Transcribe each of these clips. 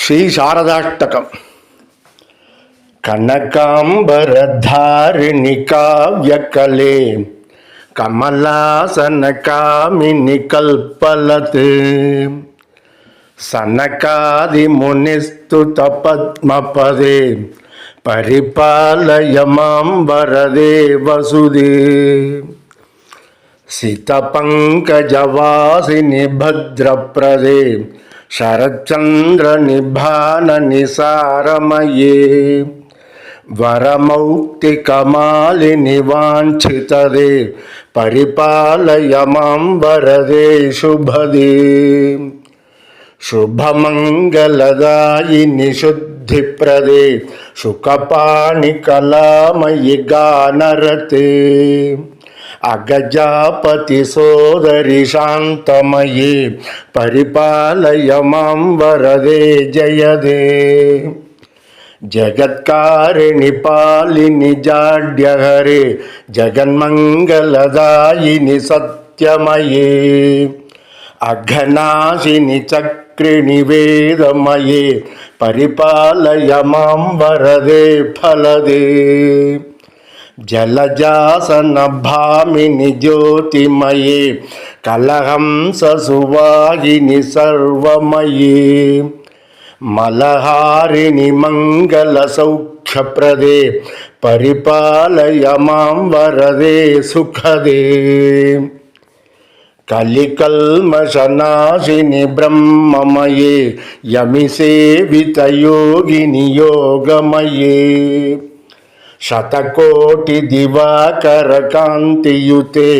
శ్రీ శారదాష్టకం. కనకాంబరధారిణి కావ్యకలే కమలాసన కామిని కల్పలతే సనకాది మునిస్తుత పద్మపదే పరిపాలయ మాం వరదే వసుదే సితపంకజవాసిని భద్రప్రదే శరచంద్ర నిభాన నిసారమయే వరమౌక్తికమాలిని వాంఛితదే పరిపాలయ మాం వరదే శుభదే శుభమంగళదాయిని శుద్ధిప్రదే శుకపాణి కళామయి గానరతే అగజాపతి సోదరి శాంతమయే పరిపాలయ మాం వరదే జయదే జగత్కారిణి పాలిని జాడ్యహరే జగన్మంగళదాయిని సత్యమయే అఘనాశిని చక్రిణి వేదమయే పరిపాలయ మాం వరదే ఫలదే జలజాసన భామిని జ్యోతిమయే కలహంస సువాహిని సర్వమయే మలహారిణి మంగళ సౌఖ్యప్రదే పరిపాలయ మాం వరదే సుఖదే కలికల్మషనాశిని బ్రహ్మమయే యమిసేవిత యోగిని యోగమయే శతకోటి దివాకర కాంతియుతే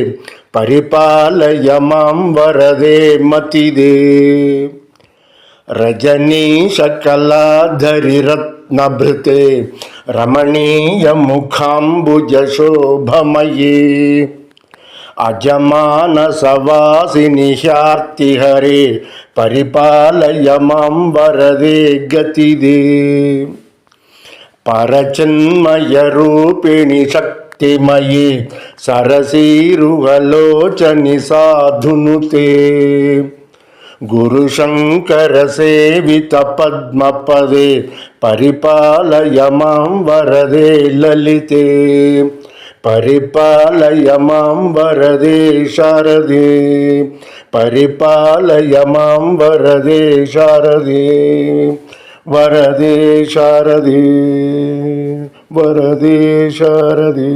పరిపాలయ మాం వరదే మతిదే రజనీశ కళాధరి రత్నభృతే రమణీయ ముఖాంబుజ శోభమయే అజమానసవాసిని హ్యార్తిహరే పరిపాలయ మాం వరదే గతిదే పరచిన్మయ రూపిణి శక్తిమయే సరసీరుహలోచని సాధునుతే గురుశంకర సేవిత పద్మపదే పరిపాలయ మాం వరదే లలితే పరిపాలయ మాం వరదే శారదే పరిపాలయ మాం వరదే శారదే వరదే శారదే వరదే శారదే.